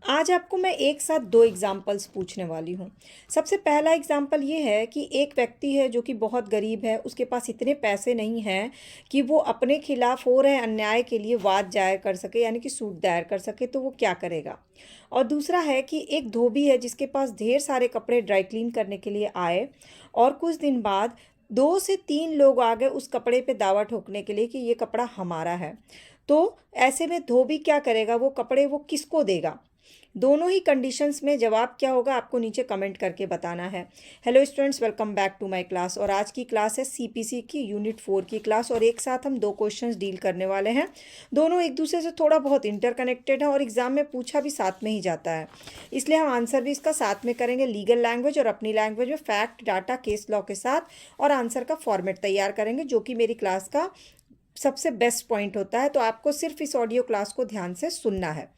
आज आपको मैं एक साथ 2 एग्ज़ाम्पल्स पूछने वाली हूँ। सबसे पहला एग्ज़ाम्पल ये है कि एक व्यक्ति है जो कि बहुत गरीब है, उसके पास इतने पैसे नहीं हैं कि वो अपने खिलाफ़ हो रहे अन्याय के लिए वाद दायर कर सके, यानी कि सूट दायर कर सके, तो वो क्या करेगा? और दूसरा है कि एक धोबी है जिसके पास ढेर सारे कपड़े ड्राई क्लीन करने के लिए आए और कुछ दिन बाद 2 से 3 लोग आ गए उस कपड़े पे दावा ठोकने के लिए कि ये कपड़ा हमारा है। तो ऐसे में धोबी क्या करेगा? वो कपड़े वो किसको देगा? दोनों ही कंडीशंस में जवाब क्या होगा आपको नीचे कमेंट करके बताना है। Hello students, welcome back to my class. और आज की क्लास है सीपीसी की यूनिट 4 की क्लास और एक साथ हम 2 क्वेश्चंस डील करने वाले हैं। दोनों एक दूसरे से थोड़ा बहुत इंटरकनेक्टेड हैं और एग्जाम में पूछा भी साथ में ही जाता है, इसलिए हम आंसर भी इसका साथ में करेंगे, लीगल लैंग्वेज और अपनी लैंग्वेज में फैक्ट डाटा केस लॉ के साथ, और आंसर का फॉर्मेट तैयार करेंगे जो कि मेरी क्लास का सबसे बेस्ट पॉइंट होता है। तो आपको सिर्फ इस ऑडियो क्लास को ध्यान से सुनना है।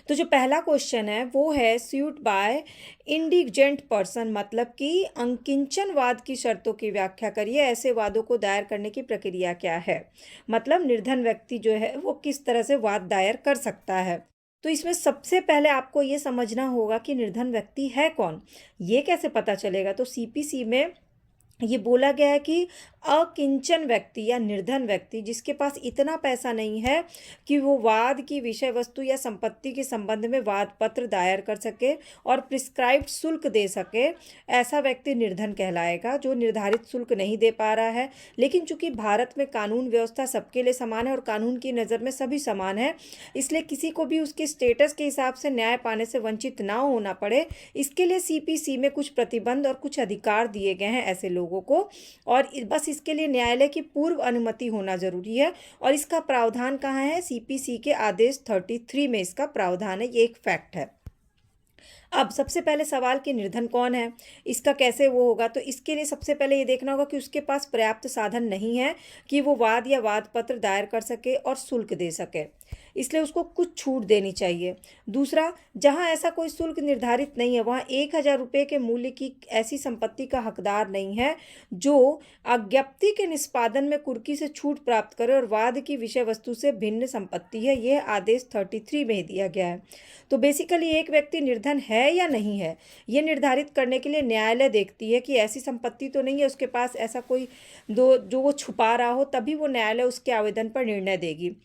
तो जो पहला क्वेश्चन है वो है स्यूट बाय इंडिजेंट पर्सन, मतलब कि अंकिंचनवाद की शर्तों की व्याख्या करिए। ऐसे वादों को दायर करने की प्रक्रिया क्या है? मतलब निर्धन व्यक्ति जो है वो किस तरह से वाद दायर कर सकता है। तो इसमें सबसे पहले आपको ये समझना होगा कि निर्धन व्यक्ति है कौन। ये कैसे पता चलेगा? तो सीपीसी में ये बोला गया है कि अकिंचन व्यक्ति या निर्धन व्यक्ति जिसके पास इतना पैसा नहीं है कि वो वाद की विषय वस्तु या संपत्ति के संबंध में वाद पत्र दायर कर सके और प्रिस्क्राइब्ड शुल्क दे सके, ऐसा व्यक्ति निर्धन कहलाएगा। जो निर्धारित शुल्क नहीं दे पा रहा है, लेकिन चूंकि भारत में कानून व्यवस्था सबके लिए समान है और कानून की नज़र में सभी समान है, इसलिए किसी को भी उसके स्टेटस के हिसाब से न्याय पाने से वंचित ना होना पड़े, इसके लिए सीपीसी में कुछ प्रतिबंध और कुछ अधिकार दिए गए हैं ऐसे लोगों को। और बस इसके लिए न्यायालय की पूर्व अनुमति होना जरूरी है। और इसका प्रावधान कहाँ है? सीपीसी के आदेश 33 में इसका प्रावधान है। ये एक फैक्ट है। अब सबसे पहले सवाल कि निर्धन कौन है, इसका कैसे वो होगा? तो इसके लिए सबसे पहले ये देखना होगा कि उसके पास पर्याप्त साधन नहीं है कि वो वाद या वाद पत्र दायर कर सके और शुल्क दे सके, इसलिए उसको कुछ छूट देनी चाहिए। दूसरा, जहां ऐसा कोई शुल्क निर्धारित नहीं है वहां 1,000 रुपये के मूल्य की ऐसी संपत्ति का हकदार नहीं है जो अज्ञप्ति के निष्पादन में कुर्की से छूट प्राप्त करे और वाद की विषय वस्तु से भिन्न संपत्ति है। यह आदेश 33 में दिया गया है। तो बेसिकली एक व्यक्ति निर्धन है या नहीं है, ये निर्धारित करने के लिए न्यायालय देखती है कि ऐसी संपत्ति तो नहीं है उसके पास, ऐसा कोई दो जो वो छुपा रहा हो, तभी वो न्यायालय उसके आवेदन पर निर्णय देगी।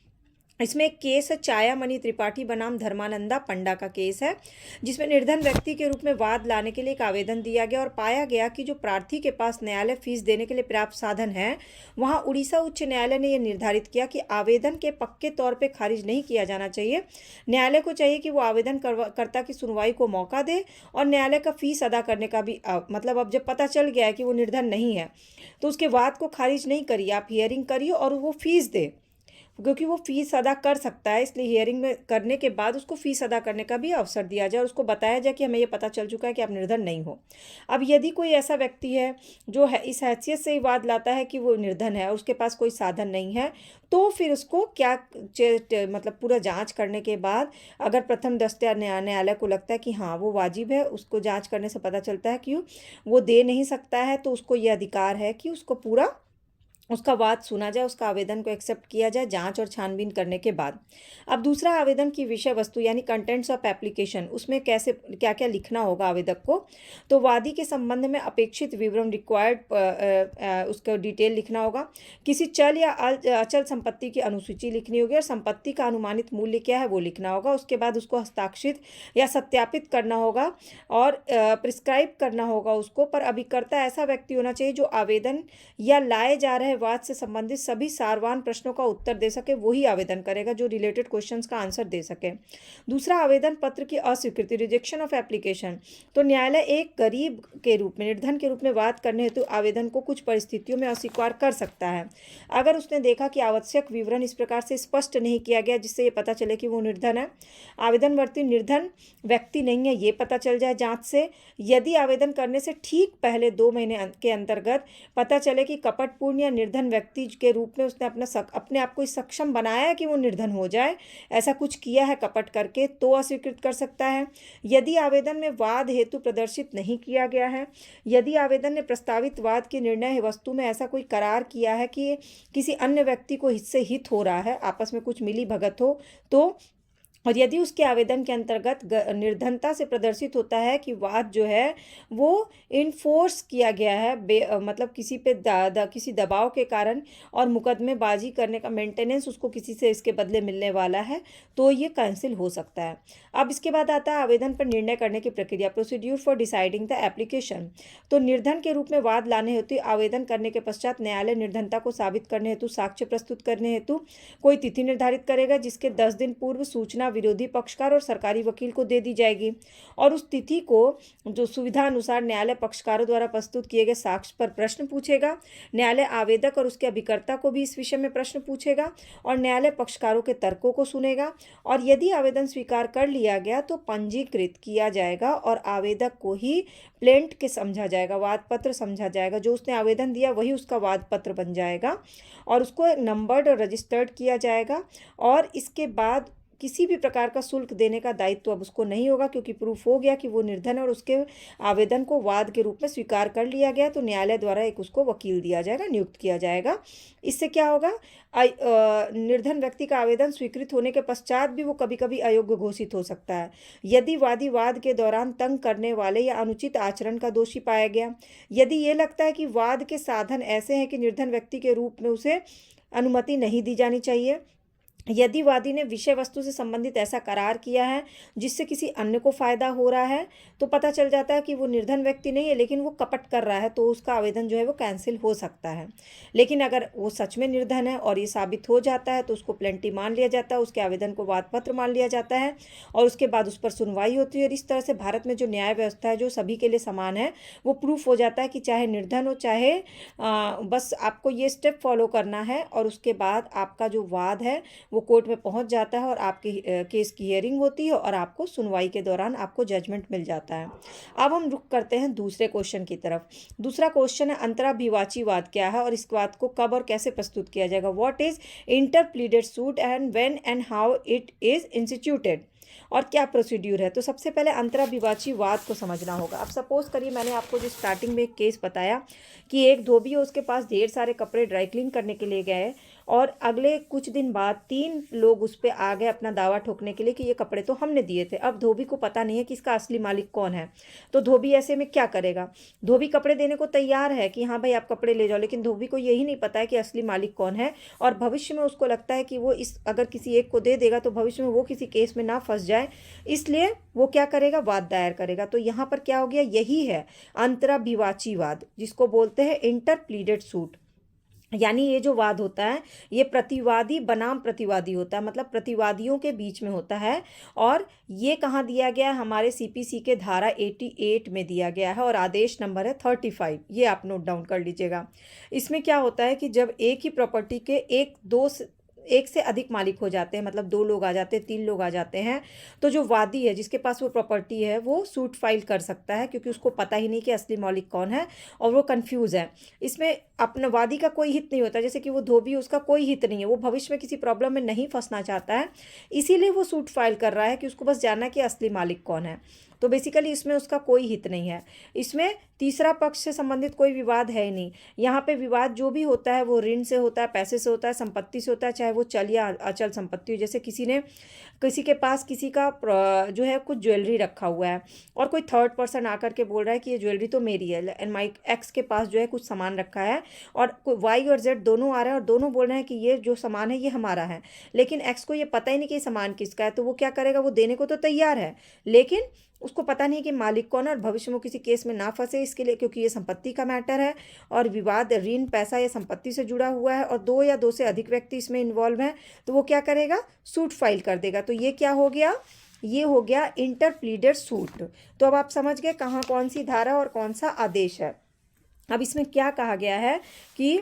इसमें एक केस है चायामणि त्रिपाठी बनाम धर्मानंदा पंडा का केस है, जिसमें निर्धन व्यक्ति के रूप में वाद लाने के लिए एक आवेदन दिया गया और पाया गया कि जो प्रार्थी के पास न्यायालय फीस देने के लिए पर्याप्त साधन है, वहां उड़ीसा उच्च न्यायालय ने यह निर्धारित किया कि आवेदन के पक्के तौर पर खारिज नहीं किया जाना चाहिए। न्यायालय को चाहिए कि वो आवेदन कर्ता की सुनवाई को मौका दे और न्यायालय का फीस अदा करने का भी मतलब अब जब पता चल गया है कि वो निर्धन नहीं है तो उसके वाद को खारिज नहीं करिए, आप हियरिंग करिए और वो फीस दे, क्योंकि वो फीस अदा कर सकता है। इसलिए हियरिंग में करने के बाद उसको फीस अदा करने का भी अवसर दिया जाए और उसको बताया जाए कि हमें ये पता चल चुका है कि आप निर्धन नहीं हो। अब यदि कोई ऐसा व्यक्ति है जो है इस हैसियत से ही वाद लाता है कि वो निर्धन है और उसके पास कोई साधन नहीं है, तो फिर उसको क्या मतलब पूरा जांच करने के बाद अगर प्रथम दस्ते न्यायालय को लगता है कि हाँ वो वाजिब है, उसको जांच करने से पता चलता है कि वो दे नहीं सकता है, तो उसको ये अधिकार है कि उसको पूरा उसका वाद सुना जाए, उसका आवेदन को एक्सेप्ट किया जाए जांच और छानबीन करने के बाद। अब दूसरा, आवेदन की विषय वस्तु यानी कंटेंट्स ऑफ एप्लीकेशन, उसमें कैसे क्या क्या लिखना होगा आवेदक को। तो वादी के संबंध में अपेक्षित विवरण रिक्वायर्ड उसका डिटेल लिखना होगा। किसी चल या अचल संपत्ति की अनुसूची लिखनी होगी और संपत्ति का अनुमानित मूल्य क्या है वो लिखना होगा। उसके बाद उसको हस्ताक्षरित या सत्यापित करना होगा और प्रिस्क्राइब करना होगा उसको। पर अभिकर्ता ऐसा व्यक्ति होना चाहिए जो आवेदन या लाए जा रहे वाद से संबंधित सभी सारवान प्रश्नों का उत्तर दे सके, वही आवेदन करेगा जो रिलेटेड क्वेश्चंस का आंसर दे सके। दूसरा, आवेदन पत्र की अस्वीकृति, रिजेक्शन ऑफ एप्लीकेशन। तो न्यायालय एक गरीब के रूप में, निर्धन के रूप में वाद करने हेतु आवेदन को कुछ परिस्थितियों में अस्वीकार कर सकता है। अगर उसने देखा कि आवश्यक विवरण इस प्रकार से स्पष्ट नहीं किया गया जिससे ये पता चले कि वो निर्धन है, आवेदनवर्ती निर्धन व्यक्ति नहीं है ये पता चल जाए जांच से। यदि आवेदन करने से ठीक पहले 2 महीने के अंतर्गत पता चले कि कपटपूर्ण या निर्धन व्यक्ति के रूप में उसने अपने आप को सक्षम बनाया है कि वो निर्धन हो जाए, ऐसा कुछ किया है कपट करके, तो अस्वीकृत कर सकता है। यदि आवेदन में वाद हेतु प्रदर्शित नहीं किया गया है, यदि आवेदन ने प्रस्तावित वाद की निर्णय वस्तु में ऐसा कोई करार किया है कि किसी अन्य व्यक्ति को इससे हित हो रहा है, आपस में कुछ मिली भगत हो, तो और यदि उसके आवेदन के अंतर्गत निर्धनता से प्रदर्शित होता है कि वाद जो है वो इन्फोर्स किया गया है मतलब किसी पे किसी दबाव के कारण, और मुकदमेबाजी करने का मेंटेनेंस उसको किसी से इसके बदले मिलने वाला है, तो ये कैंसिल हो सकता है। अब इसके बाद आता है आवेदन पर निर्णय करने की प्रक्रिया, procedure for deciding the application. तो निर्धन के रूप में वाद लाने हेतु आवेदन करने के पश्चात न्यायालय निर्धनता को साबित करने हेतु साक्ष्य प्रस्तुत करने हेतु कोई तिथि निर्धारित करेगा, जिसके 10 दिन पूर्व सूचना विरोधी पक्षकार और सरकारी वकील को दे दी जाएगी, और उस तिथि को जो सुविधा अनुसार न्यायालय पक्षकारों द्वारा प्रस्तुत किए गए साक्ष्य पर प्रश्न पूछेगा। न्यायालय आवेदक और उसके अभिकर्ता को भी इस विषय में प्रश्न पूछेगा, और न्यायालय पक्षकारों के तर्कों को सुनेगा, और यदि आवेदन स्वीकार कर लिया गया तो पंजीकृत किया जाएगा और आवेदक को ही प्लेंट के समझा जाएगा, वाद पत्र समझा जाएगा। जो उसने आवेदन दिया वही उसका वाद पत्र बन जाएगा, और उसको नंबर्ड और रजिस्टर्ड किया जाएगा। और इसके बाद किसी भी प्रकार का शुल्क देने का दायित्व अब उसको नहीं होगा, क्योंकि प्रूफ हो गया कि वो निर्धन है और उसके आवेदन को वाद के रूप में स्वीकार कर लिया गया। तो न्यायालय द्वारा एक उसको वकील दिया जाएगा, नियुक्त किया जाएगा। इससे क्या होगा, निर्धन व्यक्ति का आवेदन स्वीकृत होने के पश्चात भी वो कभी कभी अयोग्य घोषित हो सकता है, यदि वादी वाद के दौरान तंग करने वाले या अनुचित आचरण का दोषी पाया गया। यदि ये लगता है कि वाद के साधन ऐसे हैं कि निर्धन व्यक्ति के रूप में उसे अनुमति नहीं दी जानी चाहिए, यदि वादी ने विषय वस्तु से संबंधित ऐसा करार किया है जिससे किसी अन्य को फायदा हो रहा है, तो पता चल जाता है कि वो निर्धन व्यक्ति नहीं है लेकिन वो कपट कर रहा है, तो उसका आवेदन जो है वो कैंसिल हो सकता है। लेकिन अगर वो सच में निर्धन है और ये साबित हो जाता है तो उसको प्लेंटी मान लिया जाता है, उसके आवेदन को वाद पत्र मान लिया जाता है, और उसके बाद उस पर सुनवाई होती है। और इस तरह से भारत में जो न्याय व्यवस्था है जो सभी के लिए समान है, वो प्रूफ हो जाता है कि चाहे निर्धन हो चाहे बस आपको ये स्टेप फॉलो करना है, और उसके बाद आपका जो वाद है वो कोर्ट में पहुंच जाता है और आपके केस की हियरिंग होती है, और आपको सुनवाई के दौरान आपको जजमेंट मिल जाता है। अब हम रुक करते हैं दूसरे क्वेश्चन की तरफ। दूसरा क्वेश्चन है अंतराभिवाची वाद क्या है और इस वाद को कब और कैसे प्रस्तुत किया जाएगा। What is interpleaded suit and when and how it is instituted, और क्या प्रोसीड्यूर है। तो सबसे पहले अंतराभिवाची वाद को समझना होगा। अब सपोज करिए मैंने आपको जो स्टार्टिंग में एक केस बताया कि एक धोबी है, उसके पास ढेर सारे कपड़े ड्राई क्लीन करने के लिए गए, और अगले कुछ दिन बाद 3 लोग उस पर आ गए अपना दावा ठोकने के लिए कि ये कपड़े तो हमने दिए थे। अब धोबी को पता नहीं है कि इसका असली मालिक कौन है, तो धोबी ऐसे में क्या करेगा। धोबी कपड़े देने को तैयार है कि हाँ भाई आप कपड़े ले जाओ, लेकिन धोबी को यही नहीं पता है कि असली मालिक कौन है, और भविष्य में उसको लगता है कि वो इस अगर किसी एक को दे देगा तो भविष्य में वो किसी केस में ना फंस जाए, इसलिए वो क्या करेगा, वाद दायर करेगा। तो यहाँ पर क्या हो गया, यही है अंतराभिवाची वाद, जिसको बोलते हैं इंटरप्लीडेड सूट। यानी ये जो वाद होता है ये प्रतिवादी बनाम प्रतिवादी होता है, मतलब प्रतिवादियों के बीच में होता है। और ये कहाँ दिया गया है, हमारे सीपीसी के धारा 88 में दिया गया है, और आदेश नंबर है 35। ये आप नोट डाउन कर लीजिएगा। इसमें क्या होता है कि जब एक ही प्रॉपर्टी के एक से अधिक मालिक हो जाते हैं, मतलब 2 लोग आ जाते हैं, 3 लोग आ जाते हैं, तो जो वादी है जिसके पास वो प्रॉपर्टी है वो सूट फाइल कर सकता है, क्योंकि उसको पता ही नहीं कि असली मालिक कौन है और वो कंफ्यूज है। इसमें अपना वादी का कोई हित नहीं होता, जैसे कि वो धोबी, उसका कोई हित नहीं है, वो भविष्य में किसी प्रॉब्लम में नहीं फंसना चाहता है, इसीलिए वो सूट फाइल कर रहा है कि उसको बस जानना कि असली मालिक कौन है। तो बेसिकली इसमें उसका कोई हित नहीं है। इसमें तीसरा पक्ष से संबंधित कोई विवाद है ही नहीं। यहाँ पे विवाद जो भी होता है वो ऋण से होता है, पैसे से होता है, संपत्ति से होता है, चाहे वो चल या अचल संपत्ति हो। जैसे किसी के पास किसी का जो है कुछ ज्वेलरी रखा हुआ है, और कोई थर्ड पर्सन आकर के बोल रहा है कि ये ज्वेलरी तो मेरी है, एंड माई एक्स के पास जो है कुछ सामान रखा है, और वाई और जेड दोनों आ रहे हैं और दोनों बोल रहे हैं कि ये जो सामान है ये हमारा है, लेकिन एक्स को ये पता ही नहीं कि ये सामान किसका है। तो वो क्या करेगा, वो देने को तो तैयार है, लेकिन उसको पता नहीं कि मालिक कौन है, और भविष्य में किसी केस में ना फंसे इसके लिए, क्योंकि ये संपत्ति का मैटर है और विवाद ऋण पैसा या संपत्ति से जुड़ा हुआ है, और 2 या 2 से अधिक व्यक्ति इसमें इन्वॉल्व हैं, तो वो क्या करेगा, सूट फाइल कर देगा। तो ये क्या हो गया, ये हो गया इंटरप्लीडेड सूट। तो अब आप समझ गए कहाँ कौन सी धारा और कौन सा आदेश है। अब इसमें क्या कहा गया है कि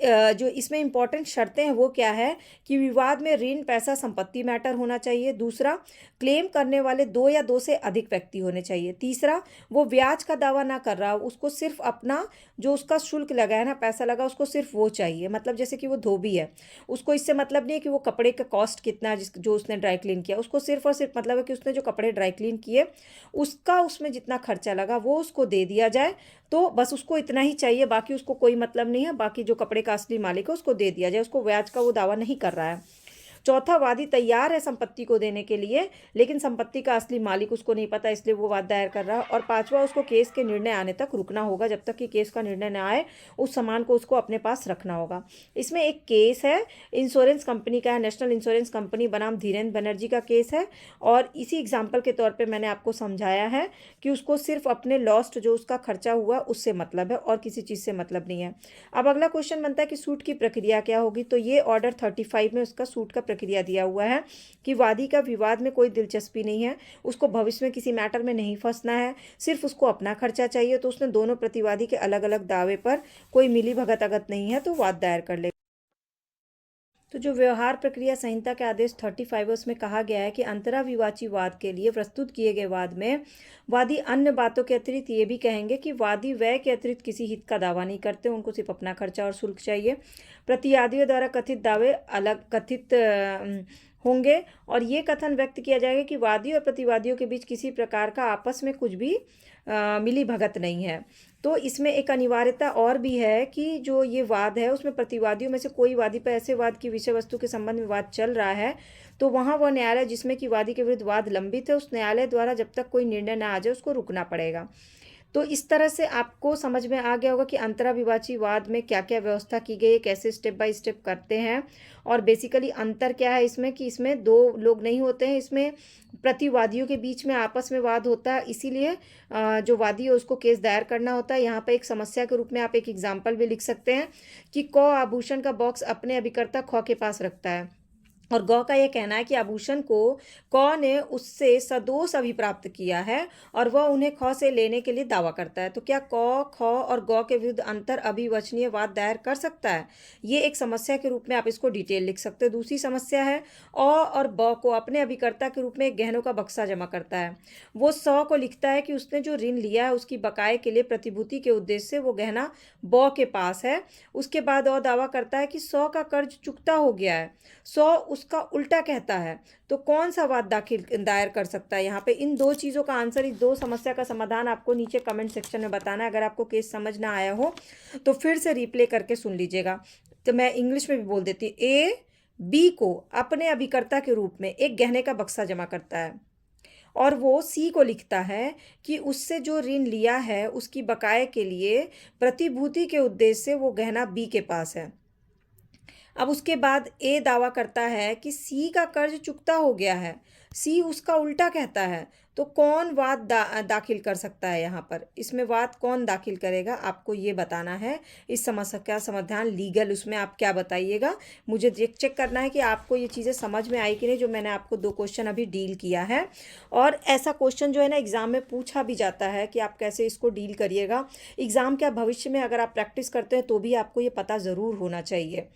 जो इसमें इंपॉर्टेंट शर्तें हैं वो क्या है कि विवाद में ऋण पैसा संपत्ति मैटर होना चाहिए। दूसरा, क्लेम करने वाले 2 या 2 से अधिक व्यक्ति होने चाहिए। तीसरा, वो ब्याज का दावा ना कर रहा हो, उसको सिर्फ अपना जो उसका शुल्क लगा है ना, पैसा लगा, उसको सिर्फ वो चाहिए। मतलब जैसे कि वो धोबी है, उसको इससे मतलब नहीं है कि वो कपड़े का कॉस्ट कितना है जो उसने ड्राई क्लीन किया, उसको सिर्फ और सिर्फ मतलब है कि उसने जो कपड़े ड्राई क्लीन किए उसका उसमें जितना खर्चा लगा वो उसको दे दिया जाए, तो बस उसको इतना ही चाहिए, बाकी उसको कोई मतलब नहीं है। बाकी जो कपड़े का असली मालिक है उसको दे दिया जाए, उसको ब्याज का वो दावा नहीं कर रहा है। चौथा, वादी तैयार है संपत्ति को देने के लिए, लेकिन संपत्ति का असली मालिक उसको नहीं पता, इसलिए वो वाद दायर कर रहा है। और पांचवा, उसको केस के निर्णय आने तक रुकना होगा, जब तक कि केस का निर्णय न आए उस सामान को उसको अपने पास रखना होगा। इसमें एक केस है, इंश्योरेंस कंपनी का है, नेशनल इंश्योरेंस कंपनी बनाम धीरेन्द्र बनर्जी का केस है। और इसी एग्जाम्पल के तौर पर मैंने आपको समझाया है कि उसको सिर्फ अपने लॉस्ट जो उसका खर्चा हुआ उससे मतलब है और किसी चीज़ से मतलब नहीं है। अब अगला क्वेश्चन बनता है कि सूट की प्रक्रिया क्या होगी। तो ये ऑर्डर 35 में उसका सूट का प्रक्रिया दिया हुआ है कि वादी का विवाद में कोई दिलचस्पी नहीं है, उसको भविष्य में किसी मैटर में नहीं फंसना है, सिर्फ उसको अपना खर्चा चाहिए। तो उसने दोनों प्रतिवादी के अलग अलग दावे पर कोई मिली भगत अगत नहीं है तो वाद दायर कर ले। तो जो व्यवहार प्रक्रिया संहिता के आदेश 35 उसमें कहा गया है कि अंतराविवाची वाद के लिए प्रस्तुत किए गए वाद में वादी अन्य बातों के अतिरिक्त ये भी कहेंगे कि वादी व्यय के अतिरिक्त किसी हित का दावा नहीं करते, उनको सिर्फ अपना खर्चा और शुल्क चाहिए। प्रतिवादियों द्वारा कथित दावे अलग कथित होंगे और ये कथन व्यक्त किया जाएगा कि वादी और प्रतिवादियों के बीच किसी प्रकार का आपस में कुछ भी मिली भगत नहीं है। तो इसमें एक अनिवार्यता और भी है कि जो ये वाद है उसमें प्रतिवादियों में से कोई वादी पर ऐसे वाद की विषय वस्तु के संबंध में वाद चल रहा है तो वहाँ वह न्यायालय जिसमें कि वादी के विरुद्ध वाद लंबित है उस न्यायालय द्वारा जब तक कोई निर्णय ना आ जाए उसको रुकना पड़ेगा। तो इस तरह से आपको समझ में आ गया होगा कि अंतराविवाची वाद में क्या क्या व्यवस्था की गई है, कैसे स्टेप बाय स्टेप करते हैं। और बेसिकली अंतर क्या है इसमें कि इसमें दो लोग नहीं होते हैं, इसमें प्रतिवादियों के बीच में आपस में वाद होता है, इसीलिए जो वादी है उसको केस दायर करना होता है। यहाँ पर एक समस्या के रूप में आप एक एग्जाम्पल भी लिख सकते हैं कि क आभूषण का बॉक्स अपने अभिकर्ता ख के पास रखता है और गौ का यह कहना है कि आभूषण को क ने उससे सदोष अभिप्राप्त किया है और वह उन्हें ख से लेने के लिए दावा करता है। तो क्या क, ख और गौ के विरुद्ध अंतर अभिवचनीय वाद दायर कर सकता है? ये एक समस्या के रूप में आप इसको डिटेल लिख सकते हो। दूसरी समस्या है अ और ब को अपने अभिकर्ता के रूप में एक गहनों का बक्सा जमा करता है। वो स को लिखता है कि उसने जो ऋण लिया है उसकी बकाये के लिए प्रतिभूति के उद्देश्य से वो गहना ब के पास है। उसके बाद और दावा करता है कि स का कर्ज चुकता हो गया है, स उसका उल्टा कहता है। तो कौन सा वाद दायर कर सकता है? यहाँ पे इन दो चीज़ों का आंसर, इस दो समस्या का समाधान आपको नीचे कमेंट सेक्शन में बताना है। अगर आपको केस समझ ना आया हो तो फिर से रिप्ले करके सुन लीजिएगा। तो मैं इंग्लिश में भी बोल देती हूँ। ए बी को अपने अभिकर्ता के रूप में एक गहने का बक्सा जमा करता है और वो सी को लिखता है कि उससे जो ऋण लिया है उसकी बकाये के लिए प्रतिभूति के उद्देश्य से वो गहना बी के पास है। अब उसके बाद ए दावा करता है कि सी का कर्ज चुकता हो गया है, सी उसका उल्टा कहता है। तो कौन वाद दाखिल कर सकता है? यहाँ पर इसमें वाद कौन दाखिल करेगा आपको ये बताना है। इस समस्या का समाधान लीगल उसमें आप क्या बताइएगा, मुझे चेक करना है कि आपको ये चीज़ें समझ में आई कि नहीं, जो मैंने आपको दो क्वेश्चन अभी डील किया है। और ऐसा क्वेश्चन जो है ना एग्ज़ाम में पूछा भी जाता है कि आप कैसे इसको डील करिएगा। एग्ज़ाम क्या भविष्य में अगर आप प्रैक्टिस करते हैं तो भी आपको ये पता ज़रूर होना चाहिए।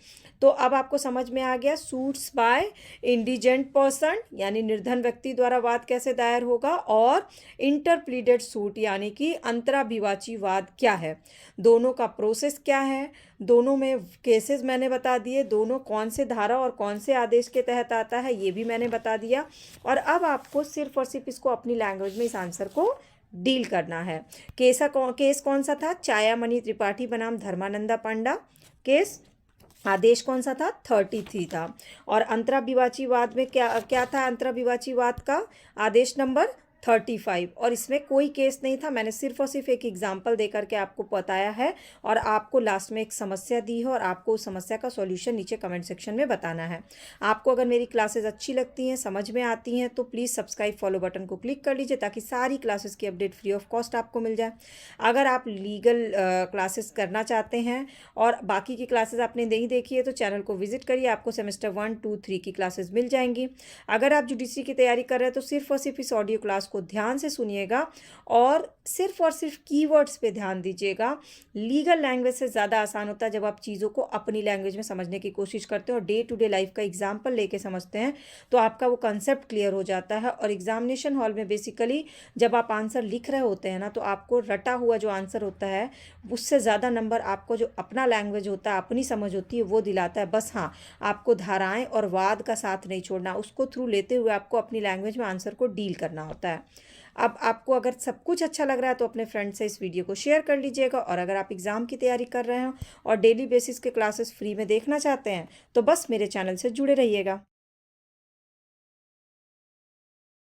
तो अब आपको समझ में आ गया सूट्स बाय इंडिजेंट पर्सन यानी निर्धन व्यक्ति द्वारा वाद कैसे दायर होगा और इंटरप्लीडेड सूट यानी कि अंतराभिवाची वाद क्या है, दोनों का प्रोसेस क्या है, दोनों में केसेस मैंने बता दिए, दोनों कौन से धारा और कौन से आदेश के तहत आता है ये भी मैंने बता दिया। और अब आपको सिर्फ और सिर्फ इसको अपनी लैंग्वेज में इस आंसर को डील करना है। केस कौन सा था? छायामणि त्रिपाठी बनाम धर्मानंदा पांडा केस। आदेश कौन सा था? 33 था। और अंतराभिवाची वाद में क्या क्या था? अंतराभिवाची वाद का आदेश नंबर 35 और इसमें कोई केस नहीं था। मैंने सिर्फ और सिर्फ एक एग्जाम्पल दे करके आपको बताया है और आपको लास्ट में एक समस्या दी है और आपको उस समस्या का सॉल्यूशन नीचे कमेंट सेक्शन में बताना है। आपको अगर मेरी क्लासेस अच्छी लगती हैं, समझ में आती हैं तो प्लीज़ सब्सक्राइब फॉलो बटन को क्लिक कर लीजिए ताकि सारी क्लासेस की अपडेट फ्री ऑफ कॉस्ट आपको मिल जाए। अगर आप लीगल क्लासेस करना चाहते हैं और बाकी की क्लासेस आपने नहीं देखी है तो चैनल को विजिट करिए, आपको सेमेस्टर 1, 2, 3 की क्लासेस मिल जाएंगी। अगर आप जुडिशरी की तैयारी कर रहे हैं तो सिर्फ और सिर्फ इस ऑडियो क्लास को ध्यान से सुनिएगा और सिर्फ कीवर्ड्स पे ध्यान दीजिएगा। लीगल लैंग्वेज से ज़्यादा आसान होता है जब आप चीज़ों को अपनी लैंग्वेज में समझने की कोशिश करते हैं और डे टू डे लाइफ का एग्जाम्पल लेके समझते हैं तो आपका वो कंसेप्ट क्लियर हो जाता है। और एग्जामिनेशन हॉल में बेसिकली जब आप आंसर लिख रहे होते हैं ना तो आपको रटा हुआ जो आंसर होता है उससे ज़्यादा नंबर आपको जो अपना लैंग्वेज होता है, अपनी समझ होती है वो दिलाता है। बस हाँ, आपको धाराएं और वाद का साथ नहीं छोड़ना, उसको थ्रू लेते हुए आपको अपनी लैंग्वेज में आंसर को डील करना होता है। अब आपको अगर सब कुछ अच्छा लग रहा है तो अपने फ्रेंड से इस वीडियो को शेयर कर लीजिएगा। और अगर आप एग्ज़ाम की तैयारी कर रहे हो और डेली बेसिस के क्लासेस फ्री में देखना चाहते हैं तो बस मेरे चैनल से जुड़े रहिएगा।